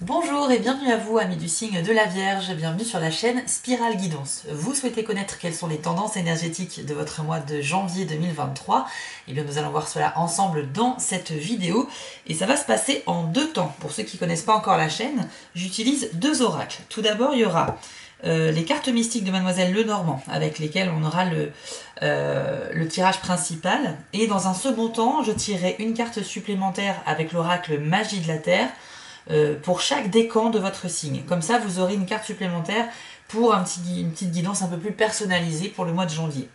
Bonjour et bienvenue à vous, amis du signe de la Vierge, bienvenue sur la chaîne Spirale Guidance. Vous souhaitez connaître quelles sont les tendances énergétiques de votre mois de janvier 2023? Eh bien nous allons voir cela ensemble dans cette vidéo et ça va se passer en deux temps. Pour ceux qui ne connaissent pas encore la chaîne, j'utilise deux oracles. Tout d'abord, il y aura les cartes mystiques de Mademoiselle Lenormand avec lesquelles on aura le tirage principal. Et dans un second temps, je tirerai une carte supplémentaire avec l'oracle Magie de la Terre pour chaque décan de votre signe. Comme ça, vous aurez une carte supplémentaire pour une petite guidance un peu plus personnalisée pour le mois de janvier.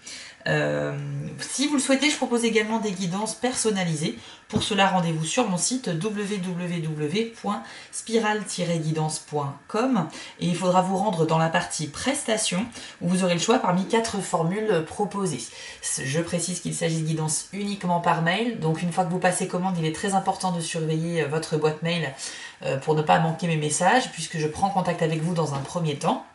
Si vous le souhaitez, je propose également des guidances personnalisées. Pour cela, rendez-vous sur mon site www.spiral-guidance.com et il faudra vous rendre dans la partie prestations où vous aurez le choix parmi 4 formules proposées. Je précise qu'il s'agit de guidances uniquement par mail, donc une fois que vous passez commande, il est très important de surveiller votre boîte mail pour ne pas manquer mes messages puisque je prends contact avec vous dans un premier temps.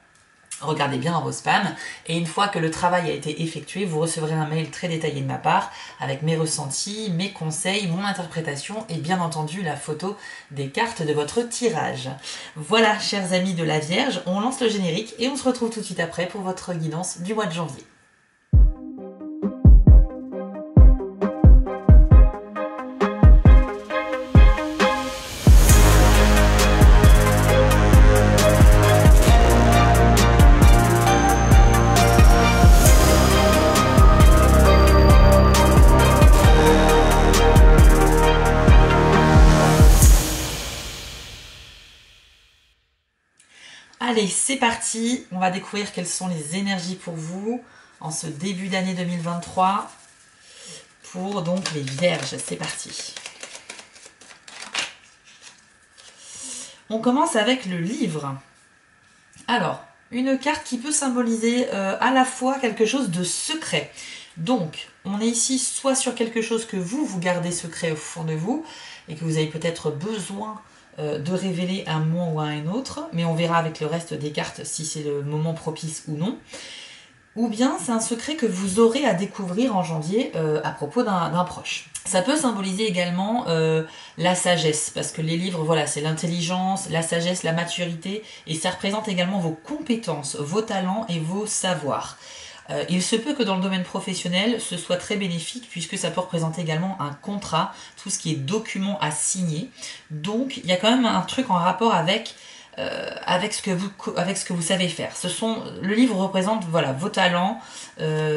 Regardez bien dans vos spams et une fois que le travail a été effectué, vous recevrez un mail très détaillé de ma part avec mes ressentis, mes conseils, mon interprétation et bien entendu la photo des cartes de votre tirage. Voilà, chers amis de la Vierge, on lance le générique et on se retrouve tout de suite après pour votre guidance du mois de janvier. Allez, c'est parti, on va découvrir quelles sont les énergies pour vous en ce début d'année 2023 pour donc les Vierges. C'est parti. On commence avec le livre. Alors, une carte qui peut symboliser à la fois quelque chose de secret. Donc, on est ici soit sur quelque chose que vous gardez secret au fond de vous et que vous avez peut-être besoin de révéler à un moment ou à un autre, mais on verra avec le reste des cartes si c'est le moment propice ou non. Ou bien c'est un secret que vous aurez à découvrir en janvier à propos d'un proche. Ça peut symboliser également la sagesse, parce que les livres, voilà, c'est l'intelligence, la sagesse, la maturité, et ça représente également vos compétences, vos talents et vos savoirs. Il se peut que dans le domaine professionnel, ce soit très bénéfique puisque ça peut représenter également un contrat, tout ce qui est document à signer. Donc il y a quand même un truc en rapport avec ce que vous savez faire. Le livre représente voilà, vos talents,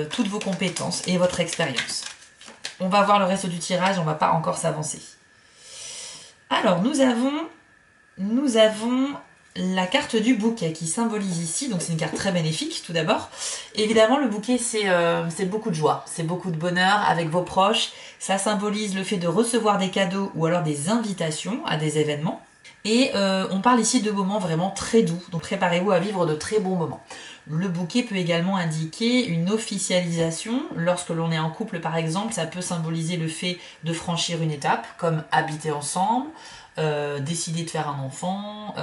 toutes vos compétences et votre expérience. On va voir le reste du tirage, on ne va pas encore s'avancer. Alors nous avons la carte du bouquet qui symbolise ici, donc c'est une carte très bénéfique tout d'abord. Évidemment le bouquet c'est beaucoup de joie, c'est beaucoup de bonheur avec vos proches, ça symbolise le fait de recevoir des cadeaux ou alors des invitations à des événements. Et on parle ici de moments vraiment très doux, donc préparez-vous à vivre de très bons moments. Le bouquet peut également indiquer une officialisation. Lorsque l'on est en couple par exemple, ça peut symboliser le fait de franchir une étape, comme habiter ensemble, décider de faire un enfant,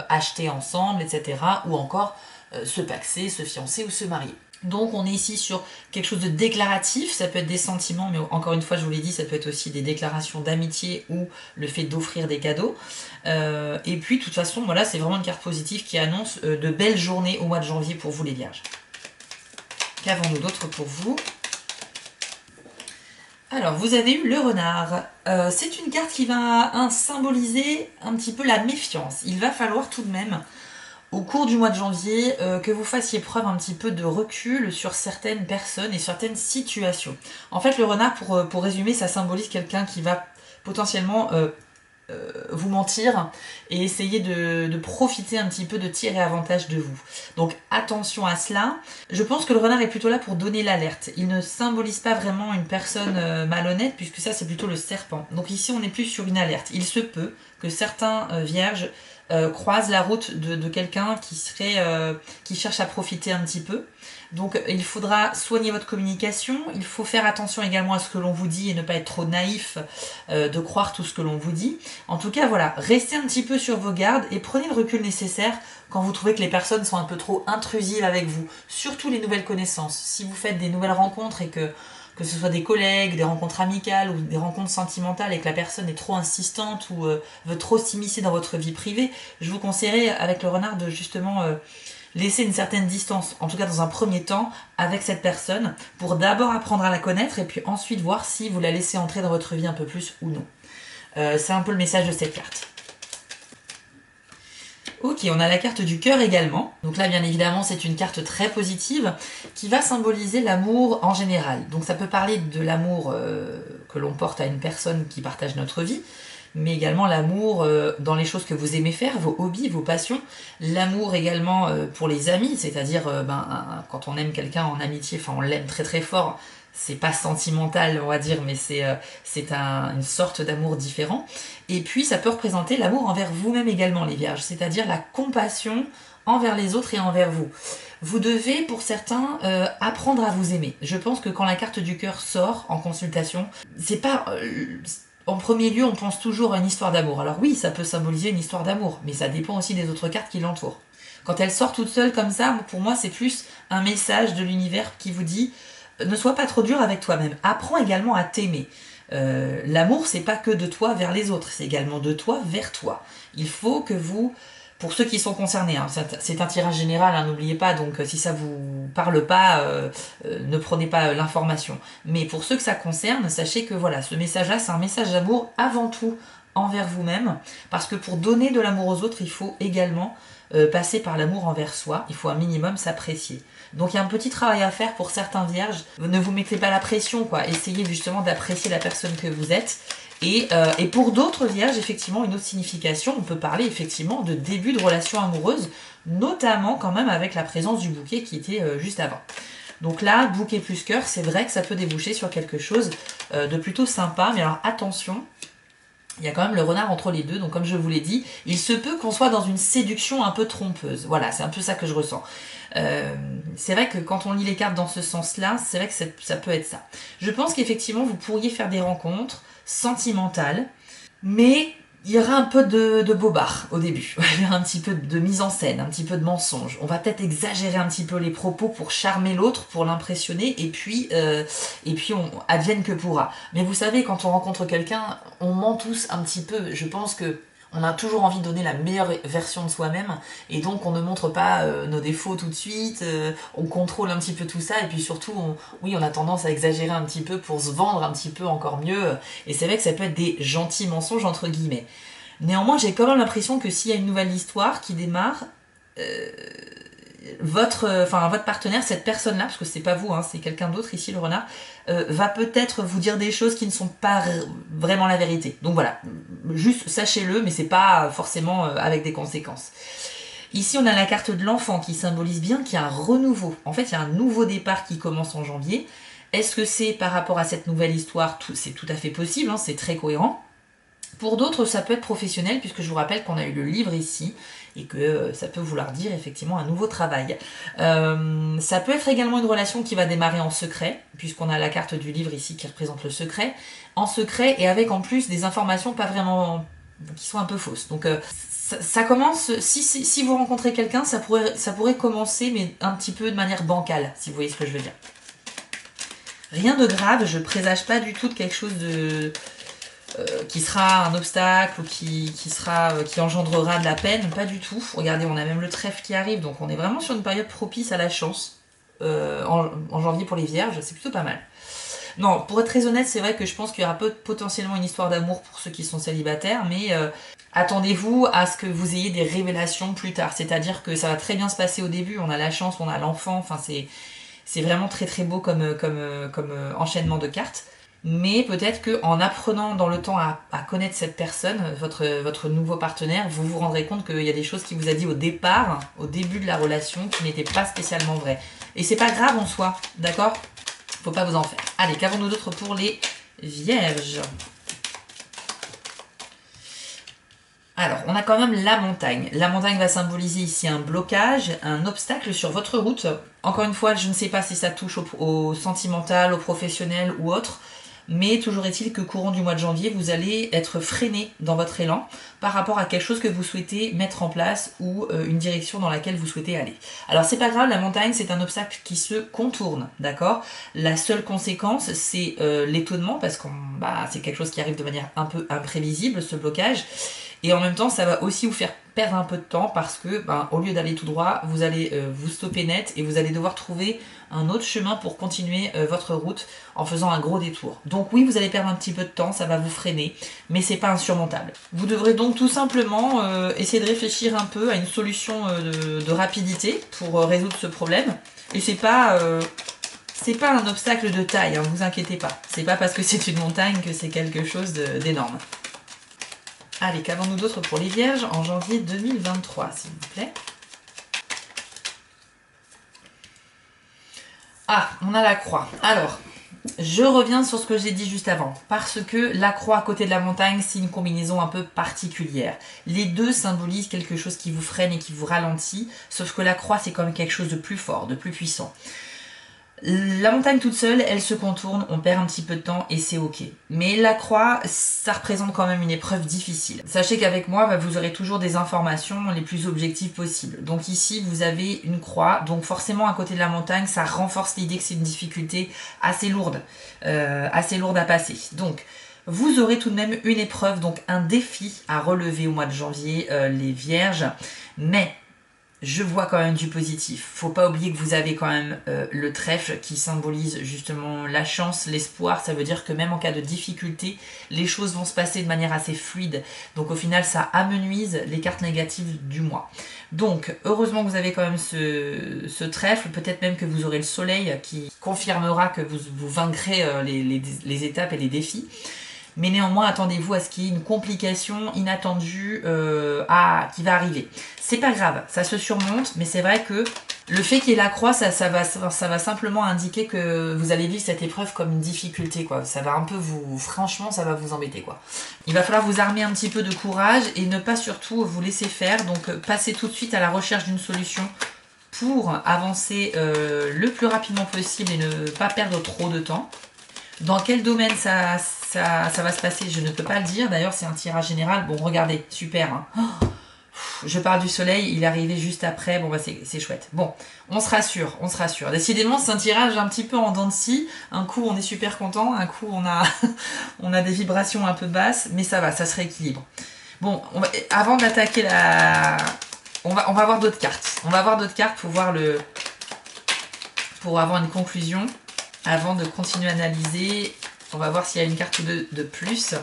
acheter ensemble, etc. Ou encore se paxer, se fiancer ou se marier. Donc on est ici sur quelque chose de déclaratif, ça peut être des sentiments, mais encore une fois je vous l'ai dit, ça peut être aussi des déclarations d'amitié ou le fait d'offrir des cadeaux. Et puis de toute façon, voilà, c'est vraiment une carte positive qui annonce de belles journées au mois de janvier pour vous les Vierges. Qu'avons-nous d'autre pour vous ? Alors, vous avez eu le renard. C'est une carte qui va symboliser un petit peu la méfiance. Il va falloir tout de même, au cours du mois de janvier, que vous fassiez preuve un petit peu de recul sur certaines personnes et certaines situations. En fait, le renard, pour résumer, ça symbolise quelqu'un qui va potentiellement vous mentir et essayer de profiter un petit peu, de tirer avantage de vous. Donc attention à cela. Je pense que le renard est plutôt là pour donner l'alerte. Il ne symbolise pas vraiment une personne malhonnête puisque ça c'est plutôt le serpent. Donc ici on est plus sur une alerte. Il se peut que certains vierges croisent la route de quelqu'un qui cherche à profiter un petit peu. Donc il faudra soigner votre communication, il faut faire attention également à ce que l'on vous dit et ne pas être trop naïf de croire tout ce que l'on vous dit. En tout cas voilà, restez un petit peu sur vos gardes et prenez le recul nécessaire quand vous trouvez que les personnes sont un peu trop intrusives avec vous, surtout les nouvelles connaissances. Si vous faites des nouvelles rencontres et que que ce soit des collègues, des rencontres amicales ou des rencontres sentimentales et que la personne est trop insistante ou veut trop s'immiscer dans votre vie privée, je vous conseillerais avec le renard de justement laisser une certaine distance, en tout cas dans un premier temps, avec cette personne, pour d'abord apprendre à la connaître et puis ensuite voir si vous la laissez entrer dans votre vie un peu plus ou non. C'est un peu le message de cette carte. Ok, on a la carte du cœur également. Donc là, bien évidemment, c'est une carte très positive qui va symboliser l'amour en général. Donc ça peut parler de l'amour que l'on porte à une personne qui partage notre vie, mais également l'amour dans les choses que vous aimez faire, vos hobbies, vos passions. L'amour également pour les amis, c'est-à-dire quand on aime quelqu'un en amitié, enfin on l'aime très très fort, c'est pas sentimental on va dire, mais c'est une sorte d'amour différent. Et puis ça peut représenter l'amour envers vous-même également les vierges, c'est-à-dire la compassion envers les autres et envers vous. Vous devez pour certains apprendre à vous aimer. Je pense que quand la carte du cœur sort en consultation, c'est pas... en premier lieu, on pense toujours à une histoire d'amour. Alors oui, ça peut symboliser une histoire d'amour, mais ça dépend aussi des autres cartes qui l'entourent. Quand elle sort toute seule comme ça, pour moi, c'est plus un message de l'univers qui vous dit ne sois pas trop dur avec toi-même. Apprends également à t'aimer. L'amour, c'est pas que de toi vers les autres, c'est également de toi vers toi. Il faut que vous, pour ceux qui sont concernés, hein, c'est un tirage général, hein, n'oubliez pas, donc si ça vous parle pas, ne prenez pas l'information. Mais pour ceux que ça concerne, sachez que voilà, ce message-là, c'est un message d'amour avant tout envers vous-même, parce que pour donner de l'amour aux autres, il faut également passer par l'amour envers soi, il faut un minimum s'apprécier. Donc il y a un petit travail à faire pour certains vierges, ne vous mettez pas la pression, quoi. Essayez justement d'apprécier la personne que vous êtes. Et pour d'autres vierges, effectivement, une autre signification, on peut parler effectivement de début de relation amoureuse, notamment quand même avec la présence du bouquet qui était juste avant. Donc là, bouquet plus cœur, c'est vrai que ça peut déboucher sur quelque chose de plutôt sympa, mais alors attention, il y a quand même le renard entre les deux, donc comme je vous l'ai dit, il se peut qu'on soit dans une séduction un peu trompeuse. Voilà, c'est un peu ça que je ressens. C'est vrai que quand on lit les cartes dans ce sens-là, c'est vrai que ça peut être ça. Je pense qu'effectivement, vous pourriez faire des rencontres sentimentales, mais il y aura un peu de bobard au début. Il y aura un petit peu de mise en scène, un petit peu de mensonge. On va peut-être exagérer un petit peu les propos pour charmer l'autre, pour l'impressionner, et puis on advienne que pourra. Mais vous savez, quand on rencontre quelqu'un, on ment tous un petit peu. Je pense que on a toujours envie de donner la meilleure version de soi-même, et donc on ne montre pas nos défauts tout de suite, on contrôle un petit peu tout ça, et puis surtout, on a tendance à exagérer un petit peu pour se vendre un petit peu encore mieux, et c'est vrai que ça peut être des gentils mensonges entre guillemets. Néanmoins, j'ai quand même l'impression que s'il y a une nouvelle histoire qui démarre, votre partenaire, cette personne-là, parce que c'est pas vous, hein, c'est quelqu'un d'autre ici, le renard, va peut-être vous dire des choses qui ne sont pas vraiment la vérité. Donc voilà, juste sachez-le, mais c'est pas forcément avec des conséquences. Ici, on a la carte de l'enfant qui symbolise bien qu'il y a un renouveau. En fait, il y a un nouveau départ qui commence en janvier. Est-ce que c'est par rapport à cette nouvelle histoire? C'est tout à fait possible, hein, c'est très cohérent. Pour d'autres, ça peut être professionnel, puisque je vous rappelle qu'on a eu le livre ici, et que ça peut vouloir dire effectivement un nouveau travail. Ça peut être également une relation qui va démarrer en secret, puisqu'on a la carte du livre ici qui représente le secret, en secret et avec en plus des informations pas vraiment... qui sont un peu fausses. Donc ça commence, si vous rencontrez quelqu'un, ça pourrait commencer, mais un petit peu de manière bancale, si vous voyez ce que je veux dire. Rien de grave, je présage pas du tout de quelque chose de... qui sera un obstacle ou qui engendrera de la peine, pas du tout. Regardez, on a même le trèfle qui arrive, donc on est vraiment sur une période propice à la chance en janvier pour les vierges, c'est plutôt pas mal. Non, pour être très honnête, c'est vrai que je pense qu'il y aura potentiellement une histoire d'amour pour ceux qui sont célibataires, mais attendez-vous à ce que vous ayez des révélations plus tard, c'est-à-dire que ça va très bien se passer au début, on a la chance, on a l'enfant, enfin c'est vraiment très très beau comme enchaînement de cartes. Mais peut-être qu'en apprenant dans le temps à connaître cette personne, votre nouveau partenaire, vous vous rendrez compte qu'il y a des choses qu'il vous a dit au départ, au début de la relation, qui n'étaient pas spécialement vraies. Et c'est pas grave en soi, d'accord? Faut pas vous en faire. Allez, qu'avons-nous d'autre pour les vierges? Alors, on a quand même la montagne. La montagne va symboliser ici un blocage, un obstacle sur votre route. Encore une fois, je ne sais pas si ça touche au sentimental, au professionnel ou autre. Mais toujours est-il que courant du mois de janvier, vous allez être freiné dans votre élan par rapport à quelque chose que vous souhaitez mettre en place ou une direction dans laquelle vous souhaitez aller. Alors c'est pas grave, la montagne c'est un obstacle qui se contourne, d'accord? La seule conséquence c'est l'étonnement parce que c'est quelque chose qui arrive de manière un peu imprévisible, ce blocage. Et en même temps, ça va aussi vous faire perdre un peu de temps parce que, au lieu d'aller tout droit, vous allez vous stopper net et vous allez devoir trouver un autre chemin pour continuer votre route en faisant un gros détour. Donc oui, vous allez perdre un petit peu de temps, ça va vous freiner, mais c'est pas insurmontable. Vous devrez donc tout simplement essayer de réfléchir un peu à une solution de rapidité pour résoudre ce problème. Et c'est pas un obstacle de taille, hein, vous inquiétez pas. C'est pas parce que c'est une montagne que c'est quelque chose d'énorme. Allez, qu'avons-nous d'autre pour les Vierges en janvier 2023, s'il vous plaît? Ah, on a la croix. Alors, je reviens sur ce que j'ai dit juste avant, parce que la croix à côté de la montagne, c'est une combinaison un peu particulière. Les deux symbolisent quelque chose qui vous freine et qui vous ralentit, sauf que la croix, c'est quand même quelque chose de plus fort, de plus puissant. La montagne toute seule, elle se contourne, on perd un petit peu de temps et c'est ok. Mais la croix, ça représente quand même une épreuve difficile. Sachez qu'avec moi, vous aurez toujours des informations les plus objectives possibles. Donc ici, vous avez une croix, donc forcément à côté de la montagne, ça renforce l'idée que c'est une difficulté assez lourde à passer. Donc, vous aurez tout de même une épreuve, donc un défi à relever au mois de janvier, les Vierges. Mais je vois quand même du positif. Faut pas oublier que vous avez quand même le trèfle qui symbolise justement la chance, l'espoir. Ça veut dire que même en cas de difficulté, les choses vont se passer de manière assez fluide. Donc au final, ça amenuise les cartes négatives du mois. Donc heureusement que vous avez quand même ce trèfle. Peut-être même que vous aurez le soleil qui confirmera que vous vaincrez les étapes et les défis. Mais néanmoins, attendez-vous à ce qu'il y ait une complication inattendue qui va arriver. C'est pas grave, ça se surmonte, mais c'est vrai que le fait qu'il y ait la croix, ça va simplement indiquer que vous allez vivre cette épreuve comme une difficulté, quoi. Ça va un peu franchement, ça va vous embêter, quoi. Il va falloir vous armer un petit peu de courage et ne pas surtout vous laisser faire. Donc, passez tout de suite à la recherche d'une solution pour avancer le plus rapidement possible et ne pas perdre trop de temps. Dans quel domaine ça va se passer, je ne peux pas le dire. D'ailleurs, c'est un tirage général. Bon, regardez, super. Hein. Oh, je parle du soleil, il est arrivé juste après. Bon, c'est chouette. Bon, on se rassure, on se rassure. Décidément, c'est un tirage un petit peu en dents de scie. Un coup, on est super content. Un coup, on a des vibrations un peu basses. Mais ça va, ça se rééquilibre. Bon, avant d'attaquer on va voir d'autres cartes. On va voir d'autres cartes pour avoir une conclusion. Avant de continuer à analyser, on va voir s'il y a une carte de plus.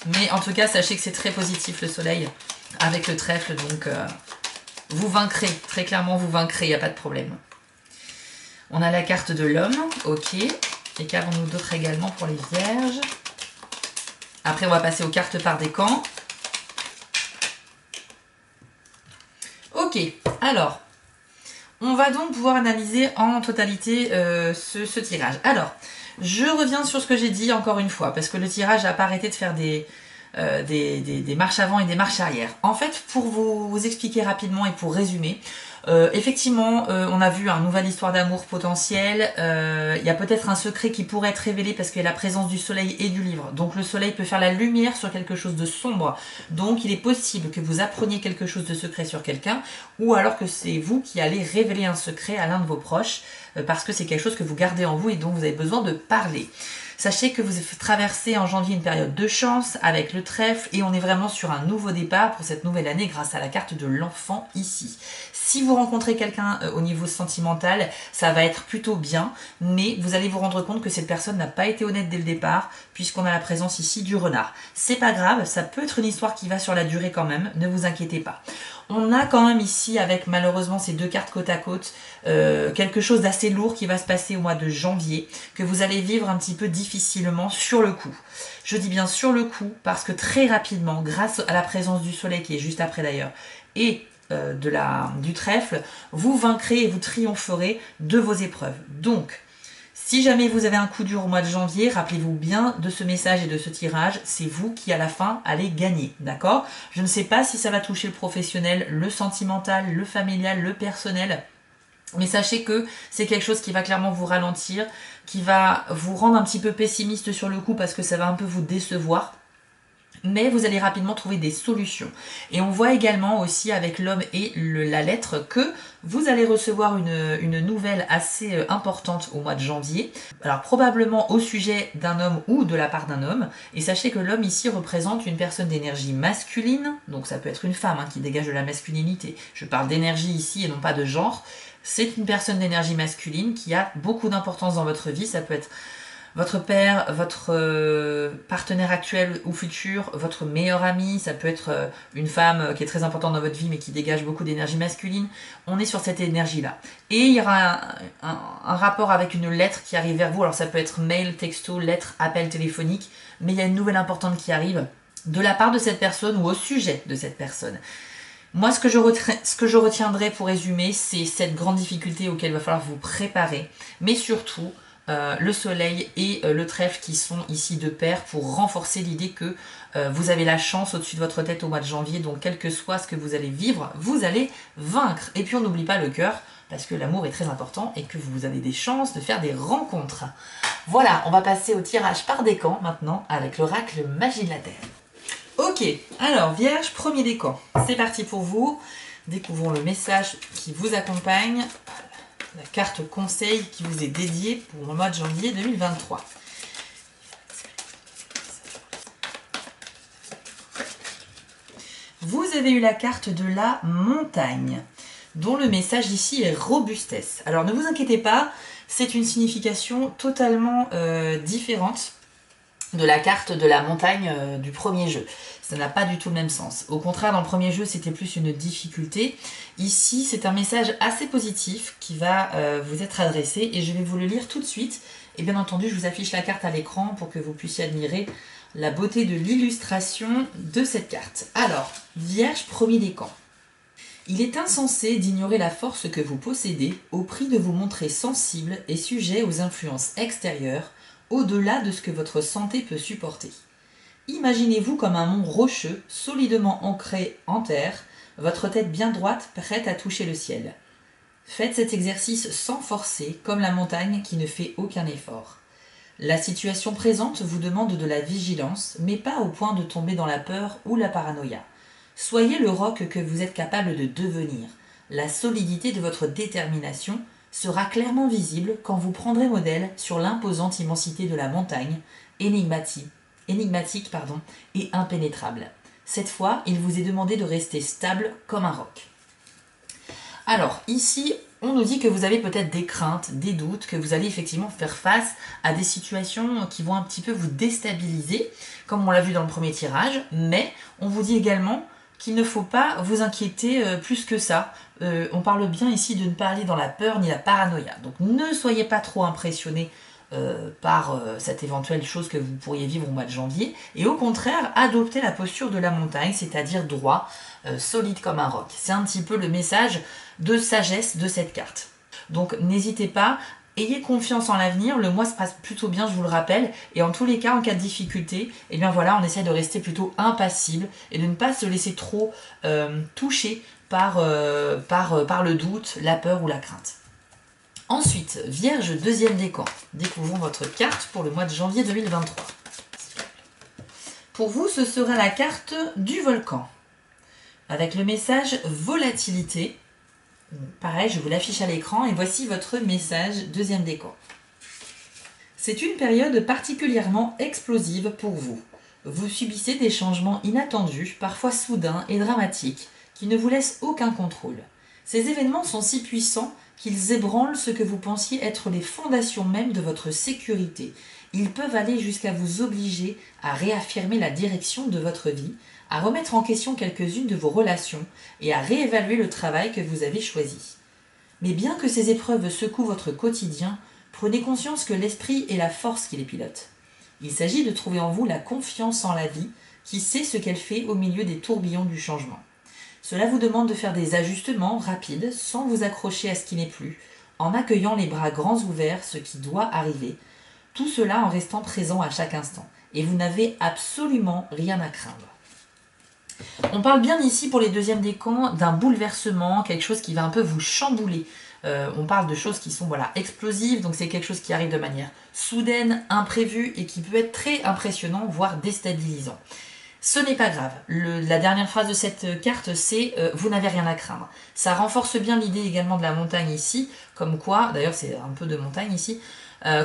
Mais en tout cas, sachez que c'est très positif le soleil avec le trèfle. Donc, vous vaincrez. Très clairement, vous vaincrez, il n'y a pas de problème. On a la carte de l'homme. Ok. Et qu'avons-nous d'autre également pour les vierges? Après, on va passer aux cartes par décan. Ok. Alors, on va donc pouvoir analyser en totalité ce tirage. Alors, je reviens sur ce que j'ai dit encore une fois, parce que le tirage n'a pas arrêté de faire des marches avant et des marches arrière. En fait, pour vous expliquer rapidement et pour résumer, effectivement, on a vu une nouvelle histoire d'amour potentielle. Il y a peut-être un secret qui pourrait être révélé parce qu'il y a la présence du soleil et du livre. Donc le soleil peut faire la lumière sur quelque chose de sombre. Donc il est possible que vous appreniez quelque chose de secret sur quelqu'un, ou alors que c'est vous qui allez révéler un secret à l'un de vos proches, parce que c'est quelque chose que vous gardez en vous et dont vous avez besoin de parler. Sachez que vous traversez en janvier une période de chance avec le trèfle et on est vraiment sur un nouveau départ pour cette nouvelle année grâce à la carte de l'enfant ici. Si vous rencontrez quelqu'un au niveau sentimental, ça va être plutôt bien, mais vous allez vous rendre compte que cette personne n'a pas été honnête dès le départ, puisqu'on a la présence ici du renard. C'est pas grave, ça peut être une histoire qui va sur la durée quand même, ne vous inquiétez pas. On a quand même ici, avec malheureusement ces deux cartes côte à côte, quelque chose d'assez lourd qui va se passer au mois de janvier, que vous allez vivre un petit peu difficilement sur le coup. Je dis bien sur le coup, parce que très rapidement, grâce à la présence du soleil qui est juste après d'ailleurs, et du trèfle, vous vaincrez et vous triompherez de vos épreuves. Donc, si jamais vous avez un coup dur au mois de janvier, rappelez-vous bien de ce message et de ce tirage, c'est vous qui à la fin allez gagner, d'accord? Je ne sais pas si ça va toucher le professionnel, le sentimental, le familial, le personnel. Mais sachez que c'est quelque chose qui va clairement vous ralentir, qui va vous rendre un petit peu pessimiste sur le coup parce que ça va un peu vous décevoir. Mais vous allez rapidement trouver des solutions. Et on voit également aussi avec l'homme et la lettre que vous allez recevoir une nouvelle assez importante au mois de janvier. Alors probablement au sujet d'un homme ou de la part d'un homme. Et sachez que l'homme ici représente une personne d'énergie masculine. Donc ça peut être une femme qui dégage de la masculinité. Je parle d'énergie ici et non pas de genre. C'est une personne d'énergie masculine qui a beaucoup d'importance dans votre vie. Ça peut être votre père, votre partenaire actuel ou futur, votre meilleur ami, ça peut être une femme qui est très importante dans votre vie mais qui dégage beaucoup d'énergie masculine. On est sur cette énergie-là. Et il y aura un rapport avec une lettre qui arrive vers vous. Alors ça peut être mail, texto, lettre, appel téléphonique, mais il y a une nouvelle importante qui arrive de la part de cette personne ou au sujet de cette personne. Moi, ce que je retiendrai pour résumer, c'est cette grande difficulté auquel il va falloir vous préparer, mais surtout le soleil et le trèfle qui sont ici de pair pour renforcer l'idée que vous avez la chance au-dessus de votre tête au mois de janvier, donc quel que soit ce que vous allez vivre, vous allez vaincre. Et puis on n'oublie pas le cœur, parce que l'amour est très important et que vous avez des chances de faire des rencontres. Voilà, on va passer au tirage par décan maintenant avec l'oracle Magie de la Terre. Ok, alors Vierge, premier décan. C'est parti pour vous. Découvrons le message qui vous accompagne. La carte conseil qui vous est dédiée pour le mois de janvier 2023. Vous avez eu la carte de la montagne, dont le message ici est robustesse. Alors ne vous inquiétez pas, c'est une signification totalement différente de la carte de la montagne du premier jeu. Ça n'a pas du tout le même sens. Au contraire, dans le premier jeu, c'était plus une difficulté. Ici, c'est un message assez positif qui va vous être adressé et je vais vous le lire tout de suite. Et bien entendu, je vous affiche la carte à l'écran pour que vous puissiez admirer la beauté de l'illustration de cette carte. Alors, Vierge, premier décan. Il est insensé d'ignorer la force que vous possédez au prix de vous montrer sensible et sujet aux influences extérieures au-delà de ce que votre santé peut supporter. Imaginez-vous comme un mont rocheux, solidement ancré en terre, votre tête bien droite, prête à toucher le ciel. Faites cet exercice sans forcer, comme la montagne qui ne fait aucun effort. La situation présente vous demande de la vigilance, mais pas au point de tomber dans la peur ou la paranoïa. Soyez le roc que vous êtes capable de devenir. La solidité de votre détermination sera clairement visible quand vous prendrez modèle sur l'imposante immensité de la montagne, énigmatique et impénétrable. Cette fois, il vous est demandé de rester stable comme un roc. Alors, ici, on nous dit que vous avez peut-être des craintes, des doutes, que vous allez effectivement faire face à des situations qui vont un petit peu vous déstabiliser, comme on l'a vu dans le premier tirage, mais on vous dit également qu'il ne faut pas vous inquiéter plus que ça. On parle bien ici de ne pas aller dans la peur ni la paranoïa. Donc ne soyez pas trop impressionnés par cette éventuelle chose que vous pourriez vivre au mois de janvier. Et au contraire, adoptez la posture de la montagne, c'est-à-dire droit, solide comme un roc. C'est un petit peu le message de sagesse de cette carte. Donc n'hésitez pas. Ayez confiance en l'avenir, le mois se passe plutôt bien, je vous le rappelle, et en tous les cas, en cas de difficulté, eh bien voilà, on essaie de rester plutôt impassible et de ne pas se laisser trop toucher par le doute, la peur ou la crainte. Ensuite, Vierge, deuxième décan. Découvrons votre carte pour le mois de janvier 2023. Pour vous, ce sera la carte du volcan, avec le message volatilité. Pareil, je vous l'affiche à l'écran et voici votre message, deuxième décan. C'est une période particulièrement explosive pour vous. Vous subissez des changements inattendus, parfois soudains et dramatiques, qui ne vous laissent aucun contrôle. Ces événements sont si puissants qu'ils ébranlent ce que vous pensiez être les fondations mêmes de votre sécurité. Ils peuvent aller jusqu'à vous obliger à réaffirmer la direction de votre vie, à remettre en question quelques-unes de vos relations et à réévaluer le travail que vous avez choisi. Mais bien que ces épreuves secouent votre quotidien, prenez conscience que l'esprit est la force qui les pilote. Il s'agit de trouver en vous la confiance en la vie qui sait ce qu'elle fait au milieu des tourbillons du changement. Cela vous demande de faire des ajustements rapides sans vous accrocher à ce qui n'est plus, en accueillant les bras grands ouverts ce qui doit arriver, tout cela en restant présent à chaque instant. Et vous n'avez absolument rien à craindre. On parle bien ici pour les deuxièmes décans d'un bouleversement, quelque chose qui va un peu vous chambouler On parle de choses qui sont voilà, explosives, donc c'est quelque chose qui arrive de manière soudaine, imprévue et qui peut être très impressionnant, voire déstabilisant. Ce n'est pas grave. La dernière phrase de cette carte, c'est vous n'avez rien à craindre. Ça renforce bien l'idée également de la montagne ici, comme quoi, d'ailleurs c'est un peu de montagne ici,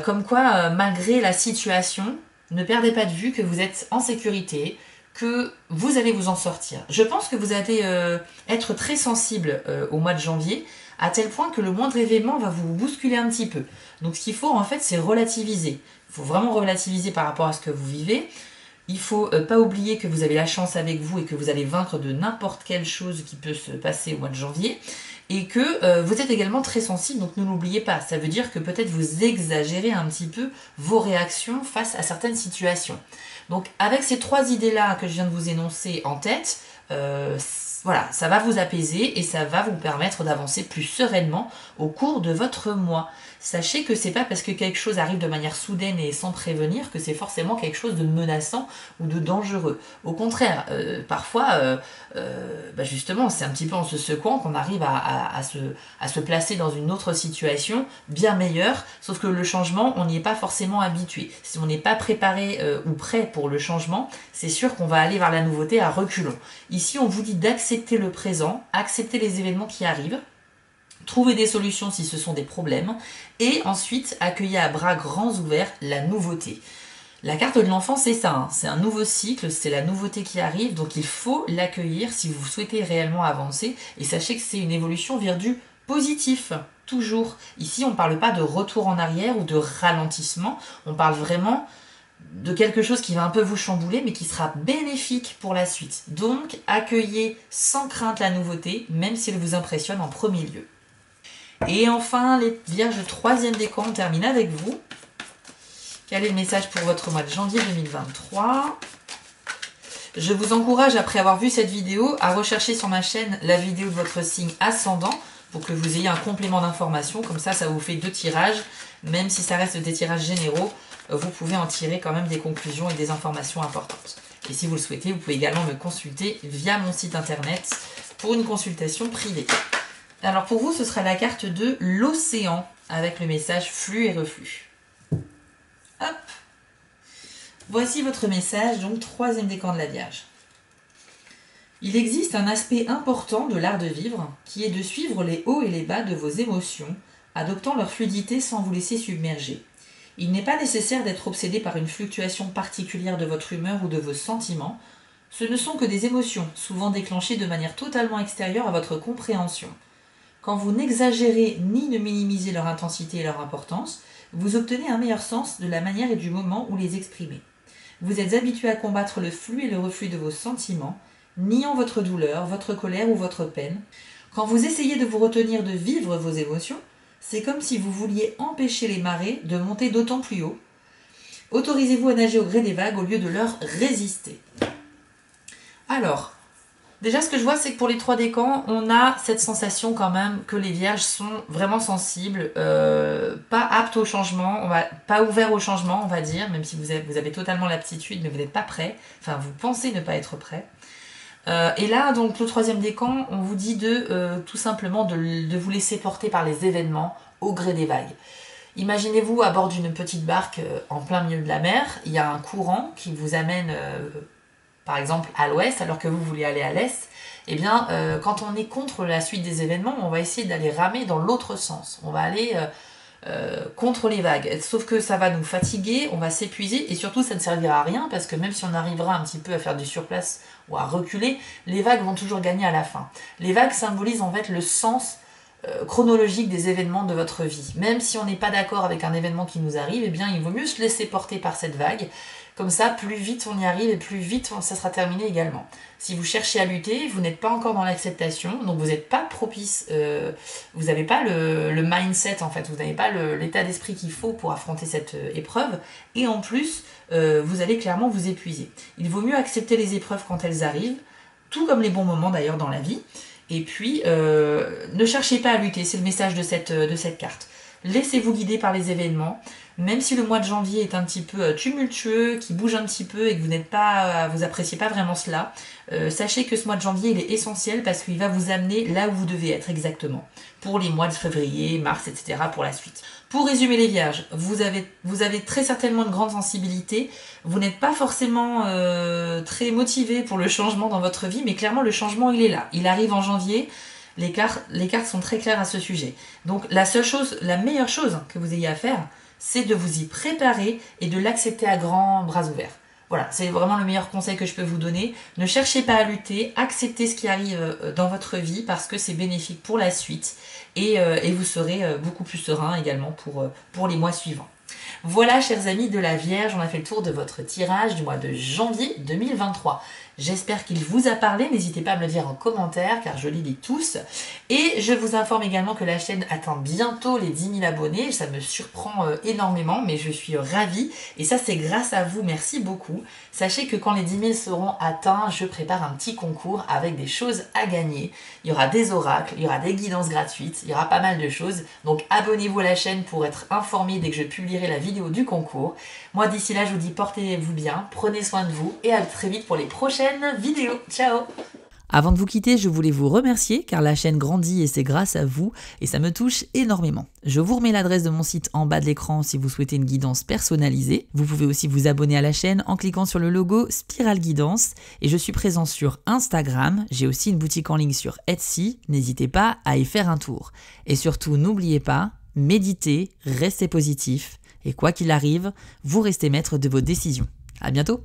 comme quoi malgré la situation, ne perdez pas de vue que vous êtes en sécurité, que vous allez vous en sortir. Je pense que vous allez être très sensible au mois de janvier, à tel point que le moindre événement va vous bousculer un petit peu. Donc ce qu'il faut en fait, c'est relativiser. Il faut vraiment relativiser par rapport à ce que vous vivez. Il ne faut pas oublier que vous avez la chance avec vous et que vous allez vaincre de n'importe quelle chose qui peut se passer au mois de janvier. Et que vous êtes également très sensible, donc ne l'oubliez pas. Ça veut dire que peut-être vous exagérez un petit peu vos réactions face à certaines situations. Donc avec ces 3 idées-là que je viens de vous énoncer en tête, voilà, ça va vous apaiser et ça va vous permettre d'avancer plus sereinement au cours de votre mois. Sachez que c'est pas parce que quelque chose arrive de manière soudaine et sans prévenir que c'est forcément quelque chose de menaçant ou de dangereux. Au contraire, parfois, justement, c'est un petit peu en se secouant qu'on arrive à se placer dans une autre situation bien meilleure, sauf que le changement, on n'y est pas forcément habitué. Si on n'est pas préparé ou prêt pour le changement, c'est sûr qu'on va aller vers la nouveauté à reculons. Ici, on vous dit d'accepter le présent, accepter les événements qui arrivent, trouver des solutions si ce sont des problèmes, et ensuite accueillir à bras grands ouverts la nouveauté. La carte de l'enfant, c'est ça, hein. C'est un nouveau cycle, c'est la nouveauté qui arrive, donc il faut l'accueillir si vous souhaitez réellement avancer, et sachez que c'est une évolution vers du positif, toujours. Ici, on ne parle pas de retour en arrière ou de ralentissement, on parle vraiment de quelque chose qui va un peu vous chambouler, mais qui sera bénéfique pour la suite. Donc, accueillez sans crainte la nouveauté, même si elle vous impressionne en premier lieu. Et enfin, les vierges 3e décan, on termine avec vous. Quel est le message pour votre mois de janvier 2023 ? Je vous encourage, après avoir vu cette vidéo, à rechercher sur ma chaîne la vidéo de votre signe ascendant pour que vous ayez un complément d'information. Comme ça, ça vous fait 2 tirages. Même si ça reste des tirages généraux, vous pouvez en tirer quand même des conclusions et des informations importantes. Et si vous le souhaitez, vous pouvez également me consulter via mon site internet pour une consultation privée. Alors pour vous, ce sera la carte de l'océan avec le message flux et reflux. Hop. Voici votre message, donc 3e décan de la Vierge. Il existe un aspect important de l'art de vivre qui est de suivre les hauts et les bas de vos émotions, adoptant leur fluidité sans vous laisser submerger. Il n'est pas nécessaire d'être obsédé par une fluctuation particulière de votre humeur ou de vos sentiments. Ce ne sont que des émotions, souvent déclenchées de manière totalement extérieure à votre compréhension. Quand vous n'exagérez ni ne minimisez leur intensité et leur importance, vous obtenez un meilleur sens de la manière et du moment où les exprimer. Vous êtes habitué à combattre le flux et le reflux de vos sentiments, niant votre douleur, votre colère ou votre peine. Quand vous essayez de vous retenir de vivre vos émotions, c'est comme si vous vouliez empêcher les marées de monter d'autant plus haut. Autorisez-vous à nager au gré des vagues au lieu de leur résister. Alors, déjà ce que je vois, c'est que pour les 3 décans, on a cette sensation quand même que les vierges sont vraiment sensibles, pas aptes au changement, pas ouverts au changement, on va dire, même si vous avez totalement l'aptitude, mais vous n'êtes pas prêt, enfin vous pensez ne pas être prêt. Et là, donc le 3e décan, on vous dit tout simplement de vous laisser porter par les événements au gré des vagues. Imaginez-vous à bord d'une petite barque en plein milieu de la mer, il y a un courant qui vous amène par exemple à l'ouest alors que vous voulez aller à l'est. Eh bien, quand on est contre la suite des événements, on va essayer d'aller ramer dans l'autre sens. On va aller contre les vagues. Sauf que ça va nous fatiguer, on va s'épuiser et surtout ça ne servira à rien parce que même si on arrivera un petit peu à faire du surplace ou à reculer, les vagues vont toujours gagner à la fin. Les vagues symbolisent en fait le sens chronologique des événements de votre vie. Même si on n'est pas d'accord avec un événement qui nous arrive, eh bien il vaut mieux se laisser porter par cette vague. Comme ça, plus vite on y arrive et plus vite ça sera terminé également. Si vous cherchez à lutter, vous n'êtes pas encore dans l'acceptation, donc vous n'êtes pas propice, vous n'avez pas le mindset en fait, vous n'avez pas l'état d'esprit qu'il faut pour affronter cette épreuve, et en plus, vous allez clairement vous épuiser. Il vaut mieux accepter les épreuves quand elles arrivent, tout comme les bons moments d'ailleurs dans la vie, et puis ne cherchez pas à lutter, c'est le message de cette carte. Laissez-vous guider par les événements, Même si le mois de janvier est un petit peu tumultueux, qui bouge un petit peu et que vous appréciez pas vraiment cela, sachez que ce mois de janvier il est essentiel parce qu'il va vous amener là où vous devez être exactement pour les mois de février, mars, etc. pour la suite. Pour résumer les vierges, vous avez très certainement une grande sensibilité, vous n'êtes pas forcément très motivé pour le changement dans votre vie, mais clairement le changement il est là, il arrive en janvier. Les cartes sont très claires à ce sujet. Donc la meilleure chose que vous ayez à faire, c'est de vous y préparer et de l'accepter à grands bras ouverts. Voilà, c'est vraiment le meilleur conseil que je peux vous donner. Ne cherchez pas à lutter, acceptez ce qui arrive dans votre vie parce que c'est bénéfique pour la suite et vous serez beaucoup plus serein également pour les mois suivants. Voilà, chers amis de la Vierge, on a fait le tour de votre tirage du mois de janvier 2023. J'espère qu'il vous a parlé, n'hésitez pas à me le dire en commentaire car je les lis tous. Et je vous informe également que la chaîne atteint bientôt les 10 000 abonnés, ça me surprend énormément mais je suis ravie et ça c'est grâce à vous, merci beaucoup. Sachez que quand les 10 000 seront atteints, je prépare un petit concours avec des choses à gagner. Il y aura des oracles, il y aura des guidances gratuites, il y aura pas mal de choses. Donc abonnez-vous à la chaîne pour être informé dès que je publierai la vidéo du concours. Moi d'ici là je vous dis portez-vous bien, prenez soin de vous et à très vite pour les prochaines vidéos. Ciao! Avant de vous quitter, je voulais vous remercier car la chaîne grandit et c'est grâce à vous et ça me touche énormément. Je vous remets l'adresse de mon site en bas de l'écran si vous souhaitez une guidance personnalisée. Vous pouvez aussi vous abonner à la chaîne en cliquant sur le logo Spirale Guidance et je suis présent sur Instagram. J'ai aussi une boutique en ligne sur Etsy. N'hésitez pas à y faire un tour. Et surtout, n'oubliez pas, méditez, restez positif et quoi qu'il arrive, vous restez maître de vos décisions. À bientôt!